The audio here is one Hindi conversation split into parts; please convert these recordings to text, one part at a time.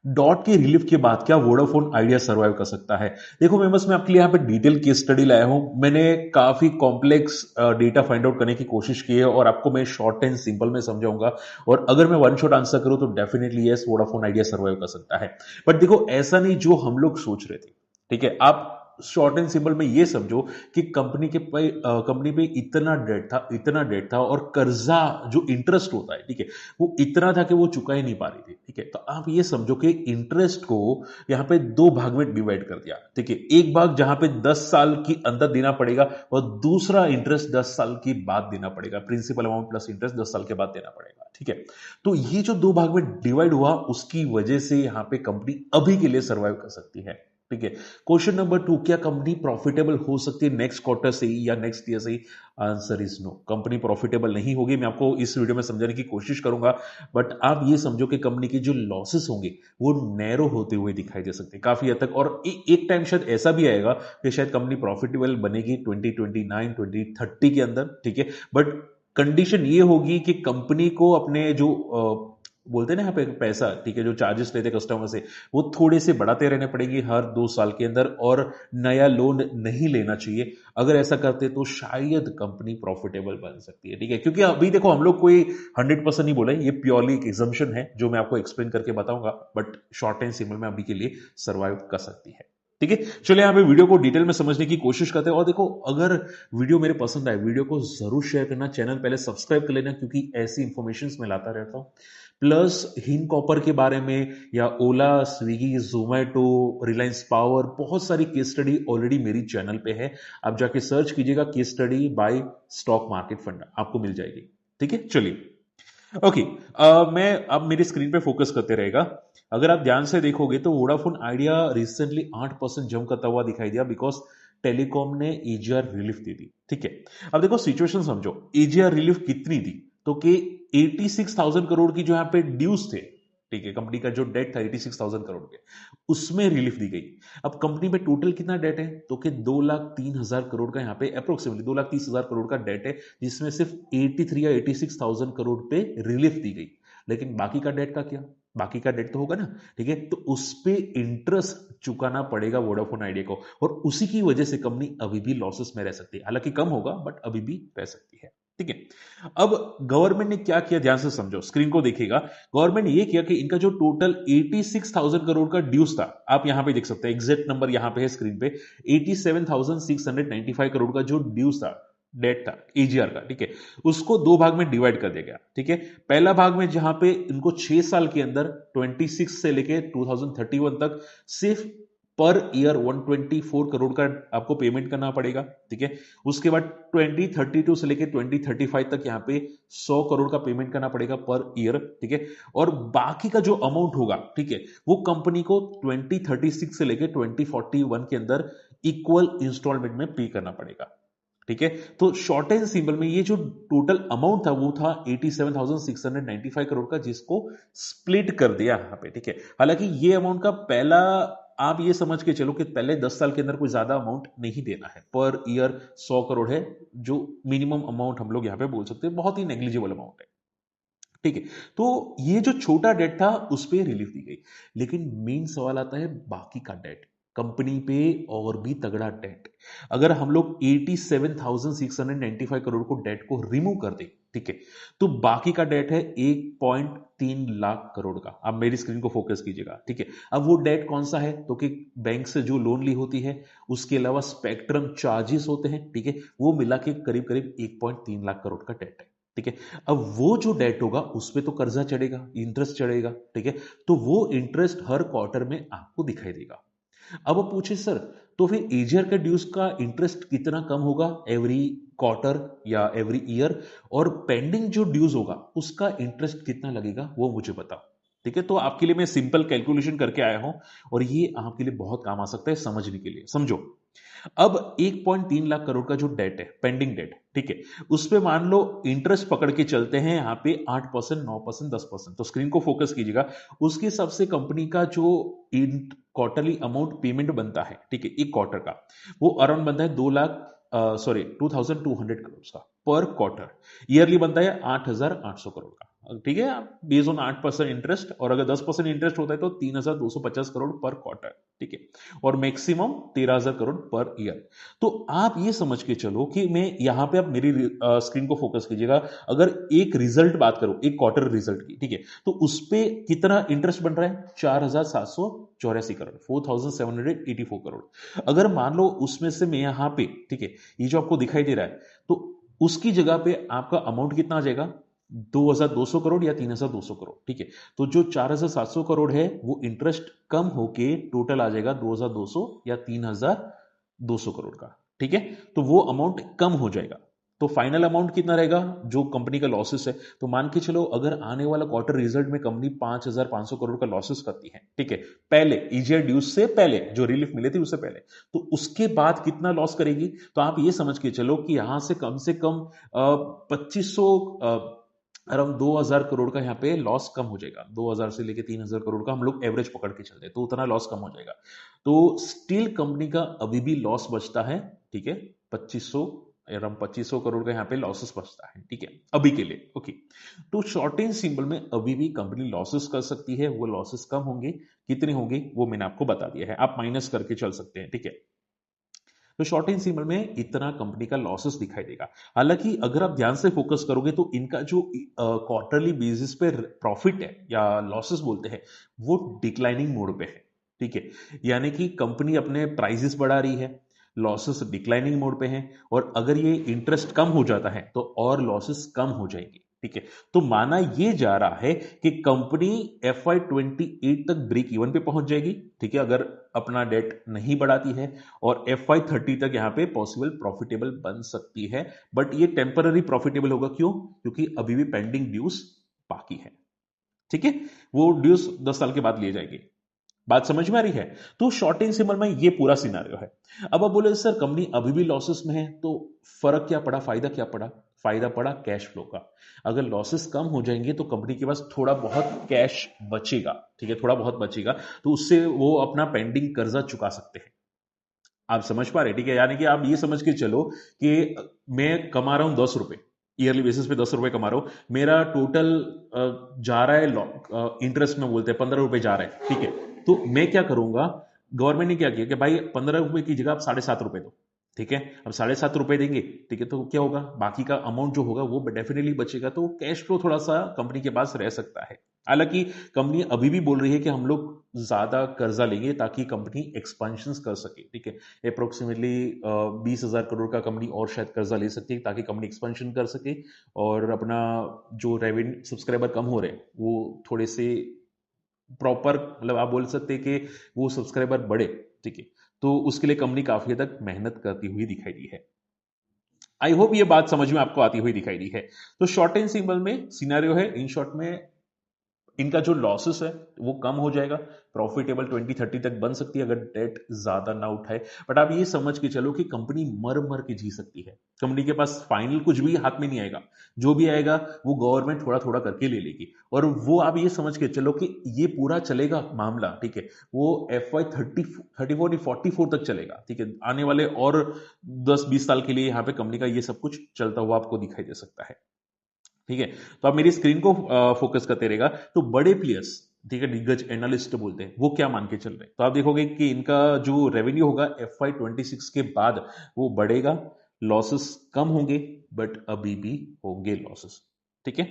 डॉट के रिलीफ के बाद क्या वोडाफोन आइडिया सर्वाइव कर सकता है? देखो मेंबर्स, मैं आपके लिए यहाँ पे डिटेल केस स्टडी लाया हूं। मैंने काफी कॉम्प्लेक्स डेटा फाइंड आउट करने की कोशिश की है और आपको मैं शॉर्ट एंड सिंपल में समझाऊंगा। और अगर मैं वन शॉट आंसर करूं तो definitely yes, Vodafone idea survive कर सकता है। बट देखो, ऐसा नहीं जो हम लोग सोच रहे थे। ठीक है, आप शॉर्ट एंड सिंपल में ये समझो कि कंपनी पे इतना डेट था और कर्जा जो इंटरेस्ट होता है, ठीक है, वो इतना था कि वो चुका ही नहीं पा रही थी। ठीक है, तो आप ये समझो कि इंटरेस्ट को यहां पे दो भाग में डिवाइड कर दिया। ठीक है, एक भाग जहां पे 10 साल की अंदर देना पड़ेगा और दूसरा इंटरेस्ट 10 साल के बाद देना पड़ेगा। प्रिंसिपल अमाउंट प्लस इंटरेस्ट 10 साल के बाद देना पड़ेगा। ठीक है, तो ये जो दो भाग में डिवाइड हुआ उसकी वजह से यहां पे कंपनी अभी के लिए सर्वाइव कर सकती है। ठीक है, क्वेश्चन नंबर 2, क्या कंपनी प्रॉफिटेबल हो सकती है नेक्स्ट क्वार्टर से ही या नेक्स्ट ईयर से ही? Answer is no, company profitable नहीं होगी। मैं आपको इस वीडियो में समझाने की कोशिश करूंगा, बट आप ये समझो कि कंपनी के जो लॉसेस होंगे वो नैरो होते हुए दिखाई दे सकते हैं काफी हद तक। और एक टाइम शायद ऐसा भी आएगा कि शायद कंपनी प्रॉफिटेबल बनेगी 2029 2030 के अंदर। ठीक है, बट कंडीशन ये होगी कि कंपनी को अपने जो बोलते हैं ना यहाँ पे पैसा, ठीक है, जो चार्जेस लेते कस्टमर से, वो थोड़े से बढ़ाते रहने पड़ेंगे हर 2 साल के अंदर और नया लोन नहीं लेना चाहिए। अगर ऐसा करते तो शायद कंपनी प्रॉफिटेबल बन सकती है। ठीक है, क्योंकि अभी देखो हम लोग कोई 100% नहीं बोले, ये प्योरली एक एजम्पशन है जो मैं आपको एक्सप्लेन करके बताऊंगा, बट शॉर्ट एंड सिंपल में अभी के लिए सर्वाइव कर सकती है। ठीक है, चलिए यहाँ पे वीडियो को डिटेल में समझने की कोशिश करते हैं। और देखो, अगर वीडियो मेरे पसंद आए, वीडियो को जरूर शेयर करना, चैनल पहले सब्सक्राइब कर लेना, क्योंकि ऐसी इंफॉर्मेशन मैं लाता रहता हूँ। प्लस हिंग कॉपर के बारे में या ओला, स्विगी, जोमेटो, रिलायंस पावर, बहुत सारी केस स्टडी ऑलरेडी मेरी चैनल पे है। आप जाके सर्च कीजिएगा case study bye stock market fund, आपको मिल जाएगी। ठीक है, चलिए ओके। मैं अब मेरी स्क्रीन पे फोकस करते रहेगा। अगर आप ध्यान से देखोगे तो वोडाफोन आइडिया रिसेंटली 8% जंप करता हुआ दिखाई दिया, बिकॉज टेलीकॉम ने एजीआर रिलीफ दे दी। ठीक है, अब देखो सिचुएशन समझो, एजीआर रिलीफ कितनी दी? तो कि 86,000 करोड़ की जो यहाँ पे ड्यूज थे, ठीक है, कंपनी का जो डेट था 86,000 करोड़ के, उसमें रिलीफ दी गई। अब कंपनी में टोटल कितना डेट है? तो कि 2,03,000 करोड़ का यहाँ पे अप्रोक्सीमेटली 2,30,000 करोड़ का डेट है, जिसमें सिर्फ 83 या 86,000 करोड़ पे रिलीफ दी गई। लेकिन बाकी का डेट का क्या? बाकी का डेट तो होगा ना। ठीक है, तो उस पे इंटरेस्ट चुकाना पड़ेगा वोडाफोन आइडिया को, और उसी की वजह से कंपनी अभी भी लॉसेस में रह सकती है। हालांकि कम होगा, बट अभी भी रह सकती है। ठीक है, अब गवर्नमेंट ने क्या किया, ध्यान से समझो, स्क्रीन को देखिएगा। गवर्नमेंट ने ये किया कि इनका जो टोटल 86,000 करोड़ का ड्यूज था, आप यहां पे देख सकते हैं, एग्जैक्ट नंबर यहां पे है स्क्रीन पे, 87,695 करोड़ का जो ड्यूज था, डेट था एजीआर का, ठीक है, उसको दो भाग में डिवाइड कर दिया गया। ठीक है, पहला भाग में जहां पे इनको 6 साल के अंदर 26 से लेके 2031 तक सिर्फ पर ईयर 124 करोड़ का आपको पेमेंट करना पड़ेगा। ठीक है, उसके बाद 2032 से लेके 2035 तक यहाँ पे 100 करोड़ का पेमेंट करना पड़ेगा पर ईयर। ठीक है, और बाकी का जो अमाउंट होगा, ठीक है, वो कंपनी को 2036 से लेके 2041 के अंदर इक्वल इंस्टॉलमेंट में पे करना पड़ेगा। ठीक है, तो शॉर्ट एंड सिंपल में ये जो टोटल अमाउंट था वो था 87,695 करोड़ का, जिसको स्प्लिट कर दिया यहाँ पे। ठीक है, हालांकि ये अमाउंट का पहला, आप ये समझ के चलो कि पहले 10 साल के अंदर कोई ज्यादा अमाउंट नहीं देना है, पर ईयर 100 करोड़ है जो मिनिमम अमाउंट हम लोग यहाँ पे बोल सकते हैं, बहुत ही नेग्लिजिबल अमाउंट है। ठीक है, तो ये जो छोटा डेट था उस पर रिलीफ दी गई। लेकिन मेन सवाल आता है बाकी का डेट, कंपनी पे और भी तगड़ा डेट। अगर हम लोग 87,695 करोड़ को डेट को रिमूव कर दें, ठीक है, तो बाकी का डेट है 1.3 लाख करोड़ का। आप मेरी स्क्रीन को फोकस कीजिएगा। ठीक है, अब वो डेट कौन सा है? तो कि बैंक से जो लोन ली होती है, उसके अलावा स्पेक्ट्रम चार्जेस होते हैं, ठीक है, वो मिला के करीब करीब 1.3 लाख करोड़ का डेट है। ठीक है, अब वो जो डेट होगा उस पे तो कर्जा चढ़ेगा, इंटरेस्ट चढ़ेगा। ठीक है, तो वो इंटरेस्ट हर क्वार्टर में आपको दिखाई देगा। अब वो पूछे सर, तो फिर एजीआर के ड्यूज का इंटरेस्ट कितना कम होगा एवरी क्वार्टर या एवरी ईयर, और पेंडिंग जो ड्यूज होगा उसका इंटरेस्ट कितना लगेगा वो मुझे बताओ। ठीक है, तो आपके लिए मैं सिंपल कैलकुलेशन करके आया हूं और ये आपके लिए बहुत काम आ सकता है समझने के लिए। समझो, अब 1.3 लाख करोड़ का जो डेट है, पेंडिंग डेट, ठीक है, उस पे मान लो इंटरेस्ट पकड़ के चलते हैं यहाँ पे 8%, 9%, 10%। तो स्क्रीन को फोकस कीजिएगा, उसके हिसाब से कंपनी का जो क्वार्टरली अमाउंट पेमेंट बनता है, ठीक है, एक क्वार्टर का, वो अराउंड बनता है 2 लाख 2200 करोड़ का पर क्वार्टर। ईयरली बनता है 8,800 करोड़ का। ठीक है, बेस्ड ऑन 8% इंटरेस्ट, और अगर 10% इंटरेस्ट होता है तो 3,250 करोड़ पर क्वार्टर। ठीक है, और मैक्सिमम 13,000 करोड़ पर ईयर। तो आप ये समझ के चलो कि मैं यहां पे, आप मेरी स्क्रीन को फोकस कीजिएगा, अगर एक रिजल्ट बात करो, एक क्वार्टर रिजल्ट की, ठीक है, तो उस पे कितना इंटरेस्ट बन रहा है? 4,784 करोड़, 4,784 करोड़। अगर मान लो उसमें से मैं यहां पे, ठीक है, ये जो आपको दिखाई दे रहा है, तो उसकी जगह पे आपका अमाउंट कितना आ जाएगा? 2,200 करोड़ या 3,200 करोड़। ठीक है, तो जो 4,700 करोड़ है वो इंटरेस्ट कम होके टोटल आ जाएगा 2,200 या 3,200 करोड़ का। ठीक है, तो वो अमाउंट कम हो जाएगा। तो फाइनल अमाउंट कितना रहेगा जो कंपनी का लॉसेस है? तो मान के चलो, अगर आने वाला क्वार्टर रिजल्ट में कंपनी 5,500 करोड़ का लॉसेस करती है, ठीक है, पहले ईजीआर ड्यूज से पहले, जो रिलीफ मिले थे उससे पहले, तो उसके बाद कितना लॉस करेगी? तो आप ये समझ के चलो कि यहां से कम 2500, अराउंड 2,000 करोड़ का यहाँ पे लॉस कम हो जाएगा। 2,000 से लेके 3,000 करोड़ का हम लोग एवरेज पकड़ के चलते हैं, तो उतना लॉस कम हो जाएगा। तो स्टील कंपनी का अभी भी लॉस बचता है, ठीक है, 2500, अराउंड 2500 करोड़ का यहाँ पे लॉसेस बचता है। ठीक है, अभी के लिए। ओके, तो शॉर्ट रेंज सिंबल में अभी भी कंपनी लॉसेस कर सकती है। वो लॉसेस कम होंगे, कितने होंगे वो मैंने आपको बता दिया है, आप माइनस करके चल सकते हैं। ठीक है, तो शॉर्ट रेंज सिंबल में इतना कंपनी का लॉसेस दिखाई देगा। हालांकि अगर आप ध्यान से फोकस करोगे तो इनका जो क्वार्टरली बेसिस पे प्रॉफिट है या लॉसेस बोलते हैं, वो डिक्लाइनिंग मोड पे है। ठीक है, यानी कि कंपनी अपने प्राइसेस बढ़ा रही है, लॉसेस डिक्लाइनिंग मोड पे हैं, और अगर ये इंटरेस्ट कम हो जाता है तो और लॉसेस कम हो जाएंगे। ठीक है, तो माना ये जा रहा है कि कंपनी FY28 तक ब्रेक इवन पे पहुंच जाएगी। ठीक है, अगर अपना डेट नहीं बढ़ाती है, और FY30 तक यहां पे पॉसिबल प्रॉफिटेबल बन सकती है। बट ये टेम्पररी प्रॉफिटेबल होगा, क्यों? क्योंकि अभी भी पेंडिंग ड्यूज बाकी है। ठीक है, वो ड्यूज 10 साल के बाद लिए जाएंगे। बात समझ में आ रही है? तो शॉर्ट टर्म सिंबल में ये पूरा सिनारियो है। अब आप बोले सर कंपनी अभी भी लॉसेस में है, तो फर्क क्या पड़ा, फायदा क्या पड़ा? फायदा पड़ा कैश फ्लो का। अगर लॉसेस कम हो जाएंगे तो कंपनी के पास थोड़ा बहुत कैश बचेगा। ठीक है, थोड़ा बहुत बचेगा, तो उससे वो अपना पेंडिंग कर्जा चुका सकते हैं। आप समझ पा रहे? ठीक है, यानी कि आप ये समझ के चलो कि मैं कमा रहा हूं 10 रुपए, ईयरली बेसिस पे 10 रुपए कमा रहा हूं, मेरा टोटल जा रहा है इंटरेस्ट में, बोलते हैं 15 रुपए जा रहा है। ठीक है, तो मैं क्या करूंगा, गवर्नमेंट ने क्या किया कि भाई 15 रुपए की जगह आप 7.5 रुपए दो। ठीक है, अब 7.5 रुपए देंगे, ठीक है, तो क्या होगा, बाकी का अमाउंट जो होगा वो डेफिनेटली बचेगा, तो कैश फ्लो थोड़ा सा कंपनी के पास रह सकता है। हालांकि कंपनी अभी भी बोल रही है कि हम लोग ज्यादा कर्जा लेंगे ताकि कंपनी एक्सपेंशन कर सके। ठीक है, अप्रोक्सीमेटली 20,000 करोड़ का कंपनी और शायद कर्जा ले सकती है ताकि कंपनी एक्सपेंशन कर सके, और अपना जो रेवेन्यू सब्सक्राइबर कम हो रहे हैं वो थोड़े से प्रॉपर, मतलब आप बोल सकते हैं कि वो सब्सक्राइबर बढ़े। ठीक है, तो उसके लिए कंपनी काफी हद तक मेहनत करती हुई दिखाई दी है। आई होप ये बात समझ में आपको आती हुई दिखाई दी है। तो शॉर्ट टर्म सिंबल में सिनेरियो है, इन शॉर्ट में इनका जो लॉसेस है वो कम हो जाएगा, प्रॉफिटेबल 2030 तक बन सकती है अगर डेट ज्यादा ना उठाए। बट आप ये समझ के चलो कि कंपनी मर मर के जी सकती है, कंपनी के पास फाइनल कुछ भी हाथ में नहीं आएगा, जो भी आएगा वो गवर्नमेंट थोड़ा थोड़ा करके ले लेगी, और वो आप ये समझ के चलो कि ये पूरा चलेगा मामला। ठीक है, वो FY34 तक चलेगा। ठीक है, आने वाले और 10-20 साल के लिए यहाँ पे कंपनी का ये सब कुछ चलता हुआ आपको दिखाई दे सकता है। ठीक है, तो आप मेरी स्क्रीन को फोकस करते रहेगा। तो बड़े प्लेयर्स, ठीक है, दिग्गज एनालिस्ट बोलते हैं, वो क्या मान के चल रहे हैं? तो आप देखोगे कि इनका जो रेवेन्यू होगा FY26 के बाद वो बढ़ेगा, लॉसेस कम होंगे, बट अभी भी होंगे लॉसेस। ठीक है,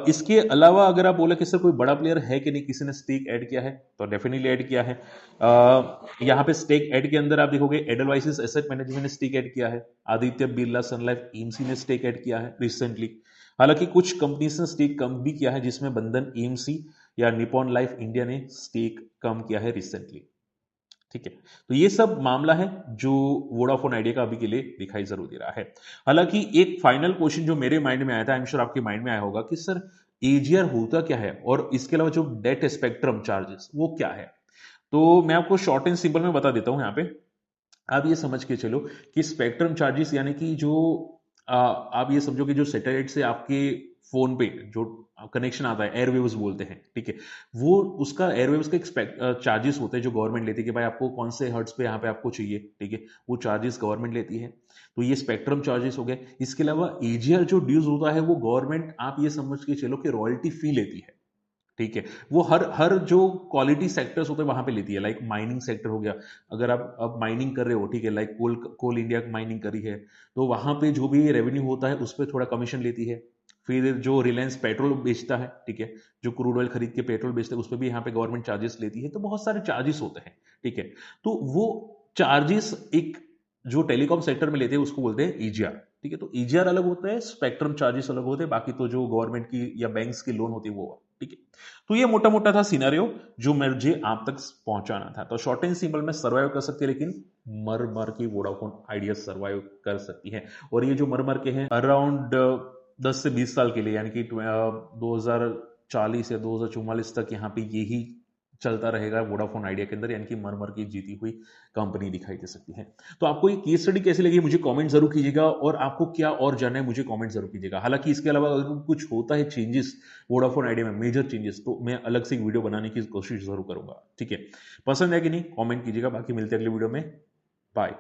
इसके अलावा अगर आप बोले कि सर कोई बड़ा प्लेयर है कि नहीं, किसी ने स्टेक ऐड किया है, तो डेफिनेटली ऐड किया है। यहाँ पे स्टेक ऐड के अंदर आप देखोगे एडलवाइसिस एसेट मैनेजमेंट ने स्टेक ऐड किया है, आदित्य बिरला सन लाइफ एएमसी ने स्टेक ऐड किया है रिसेंटली। हालांकि कुछ कंपनीज ने स्टेक कम भी किया है, जिसमें बंधन एएमसी या निपॉन लाइफ इंडिया ने स्टेक कम किया है रिसेंटली। ठीक है, तो ये सब मामला है जो वोडाफोन आइडिया का अभी के लिए दिखाई जरूर दे रहा है। हालांकि एक फाइनल क्वेश्चन जो मेरे माइंड में आया था, आई एम श्योर आपके माइंड में आया होगा कि सर एजीआर होता क्या है, और इसके अलावा जो डेट स्पेक्ट्रम चार्जेस वो क्या है? तो मैं आपको शॉर्ट एंड सिंपल में बता देता हूं। यहाँ पे आप ये समझ के चलो कि स्पेक्ट्रम चार्जेस यानी कि जो आप ये समझो कि जो सैटेलाइट से आपके फोन पे जो कनेक्शन आता है, एयरवेव्स बोलते हैं, ठीक है। वो उसका एयरवेव्स का चार्जेस होते हैं जो गवर्नमेंट लेती है कि भाई आपको कौन से हर्ट्स पे यहाँ पे आपको चाहिए, ठीक है। वो चार्जेस गवर्नमेंट लेती है। तो ये स्पेक्ट्रम चार्जेस हो गए। इसके अलावा एजीआर जो ड्यूज होता है वो गवर्नमेंट, आप ये समझ के चलो कि रॉयल्टी फी लेती है, ठीक है। वो हर हर जो क्वालिटी सेक्टर्स होते हैं वहां पे लेती है। लाइक माइनिंग सेक्टर हो गया, अगर आप अब माइनिंग कर रहे हो, ठीक है, लाइक कोल कोल इंडिया माइनिंग करी है, तो वहां पे जो भी रेवेन्यू होता है उस पर थोड़ा कमीशन लेती है। फिर जो रिलायंस पेट्रोल बेचता है, ठीक है, जो क्रूड ऑयल खरीद के पेट्रोल बेचता है, उस पर भी यहाँ पे गवर्नमेंट चार्जेस लेती है। तो बहुत सारे चार्जेस होते हैं, ठीक है। तो वो चार्जेस एक जो टेलीकॉम सेक्टर में लेते हैं उसको बोलते हैं ईजीआर, ठीक है। तो ईजीआर अलग होता है, स्पेक्ट्रम चार्जेस अलग होते हैं, बाकी तो जो गवर्नमेंट की या बैंक्स की लोन होती है वो, ठीक है। तो ये मोटा मोटा था सिनेरियो जो मुझे आप तक पहुंचाना था। तो शॉर्ट एंड सिंपल में सर्वाइव कर सकती है, लेकिन मर मर की वोडाफोन आइडिया सर्वाइव कर सकती है। और ये जो मर मर के हैं अराउंड 10 से 20 साल के लिए, यानी कि 2040 या 2044 तक यहाँ पे यही चलता रहेगा वोडाफोन आइडिया के अंदर, यानी कि मर मर की जीती हुई कंपनी दिखाई दे सकती है। तो आपको ये केस स्टडी कैसी लगी मुझे कमेंट जरूर कीजिएगा, और आपको क्या और जानना है मुझे कमेंट जरूर कीजिएगा। हालांकि इसके अलावा अगर कुछ होता है चेंजेस वोडाफोन आइडिया में, मेजर चेंजेस, तो मैं अलग से एक वीडियो बनाने की कोशिश जरूर करूंगा, ठीक है। पसंद है कि नहीं कमेंट कीजिएगा। बाकी मिलते हैं अगले वीडियो में। बाय।